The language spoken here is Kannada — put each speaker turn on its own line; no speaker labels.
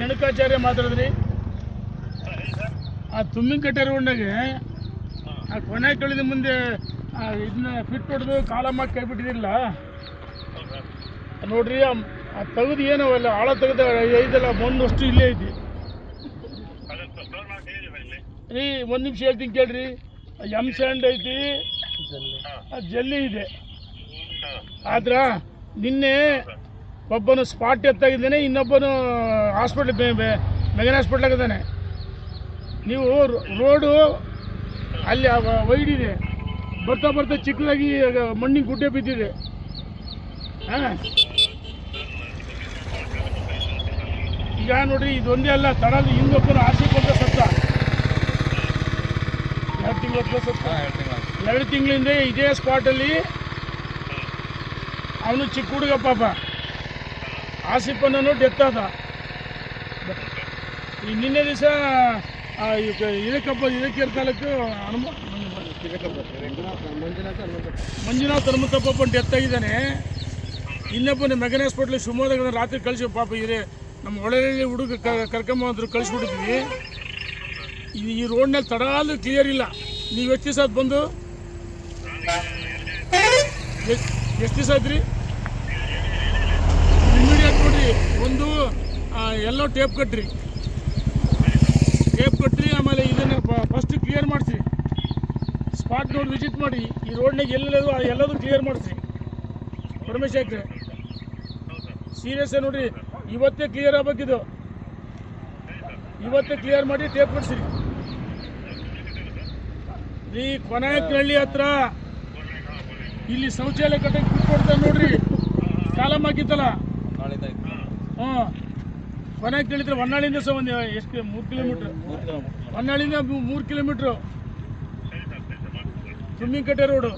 ರೇಣುಕಾಚಾರ್ಯ ಮಾತಾಡಿದ್ರಿ. ಆ ತುಂಬಿನಕಟ್ಟೆ ರೋಡ್ನಾಗೆ ಆ ಕೊನೆ ಕಳೆದ ಮುಂದೆ ಇದನ್ನ ಫಿಟ್ ಹೊಡೆದು ಕಾಲಮ್ಮ ಕೈ ಬಿಟ್ಟಿದಿಲ್ಲ ನೋಡ್ರಿ. ಆ ತೆಗೆದು ಏನೋ ಅಲ್ಲ ಆಳ ತೆಗೆದ ಐದಲ್ಲ ಒಂದಷ್ಟು ಇಲ್ಲೇ ಐತಿ ರೀ. ಒಂದು ನಿಮಿಷ ಹೇಳ್ತೀನಿ ಕೇಳ್ರಿ. ಎಮ್ ಸ್ಯಾಂಡ್ ಐತಿ, ಜಲ್ಲಿ ಇದೆ. ಆದ್ರ ನಿನ್ನೆ ಒಬ್ಬನು ಸ್ಪಾಟ್ ಎತ್ತಾಗಿದ್ದಾನೆ, ಇನ್ನೊಬ್ಬನು ಹಾಸ್ಪಿಟ್ಲ್ ಮೆಗನ್ ಹಾಸ್ಪಿಟ್ಲಾಗಿದ್ದಾನೆ. ನೀವು ರೋಡು ಅಲ್ಲಿ ವೈಡ್ ಇದೆ, ಬರ್ತಾ ಬರ್ತಾ ಚಿಕ್ಕದಾಗಿ ಮಣ್ಣಿನ ಗುಡ್ಡೆ ಬಿದ್ದಿದೆ. ಹಾಂ, ಈಗ ನೋಡ್ರಿ ಇದೊಂದೇ ಅಲ್ಲ, ತಡದ ಹಿಂದೊಬ್ಬನು ಆಸಿಫ್ ಅಂತ ಸತ್ತ. 2 ತಿಂಗಳ ಸತ್ತ. 2 ತಿಂಗಳಿಂದ ಇದೇ ಸ್ಪಾಟಲ್ಲಿ ಅವನು ಚಿಕ್ಕ ಹುಡುಗ ಪಾಪ ಆಸಿಫನ್ನು ಡೆತ್ ಆದ. ಈ ನಿನ್ನೆ ದಿವಸ ಇದಕ್ಕೆ ತಾಲೂಕು ಮಂಜುನಾಥ್ ಹನುಮಂತಪ್ಪ ಡೆತ್ ಆಗಿದ್ದಾನೆ. ಇನ್ನೊಬ್ಬನ ಮೆಗನ್ ಹಾಸ್ಪಿಟ್ಲ್ ಶಿವಮೊಗ್ಗದ ರಾತ್ರಿ ಕಳಿಸಿ ಪಾಪ ಇದೆ ನಮ್ಮ ಒಳ್ಳೆಯಲ್ಲಿ ಹುಡುಗ ಕರ್ಕೊಂಬಂದ್ರು, ಕಳಿಸ್ಬಿಟ್ಟಿದ್ವಿ. ಈ ರೋಡ್ನಲ್ಲಿ ತಡಾಲು ಕ್ಲಿಯರ್ ಇಲ್ಲ. ನೀವು ಎಷ್ಟು ದಿವಸ ಆಯ್ತು ಬಂದು? ಎಷ್ಟು ದಿವಸ ಆಯ್ತು ರೀ? ಇಮಿಡಿಯೇಟ್ ಕೊಡ್ರಿ, ಒಂದು ಎಲ್ಲೋ ಟೇಪ್ ಕಟ್ಟ್ರಿ, ಆಮೇಲೆ ಇದನ್ನು ಫಸ್ಟ್ ಕ್ಲಿಯರ್ ಮಾಡಿಸಿ. ಸ್ಪಾಟ್ ನೋಡಿ ವಿಸಿಟ್ ಮಾಡಿ. ಈ ರೋಡ್ನಾಗ ಎಲ್ಲದೂ ಕ್ಲಿಯರ್ ಮಾಡಿಸಿ. ಪರಮೇಶ್ವರ ಸೀರಿಯಸ್ ನೋಡ್ರಿ, ಇವತ್ತೇ ಕ್ಲಿಯರ್ ಆಗಬೇಕಿದು. ಇವತ್ತೇ ಕ್ಲಿಯರ್ ಮಾಡಿ ಟೇಪ್ ಕಟ್ಸಿರಿ. ಈ ಕೊನೆಕಳ್ಳಿ ಹತ್ರ ಇಲ್ಲಿ ಶೌಚಾಲಯ ಕಟ್ಟಕ್ಕೆ ಬಿಟ್ಕೊಡ್ತಾರೆ ನೋಡ್ರಿ, ಕಾಲಮ್ ಹಾಕಿತ್ತಲ್ಲ. ಹಾಂ, ಕೊನೆಗೆ ಕೇಳಿದ್ರೆ ಹೊನ್ನಾಳಿಂದ ಸಹ ಒಂದು ಎಷ್ಟು 3 ಕಿಲೋಮೀಟ್ರ್, ಹೊನ್ನಾಳಿಂದ 3 ಕಿಲೋಮೀಟ್ರು ತುಂಬಿನಕಟ್ಟೆ ರೋಡು.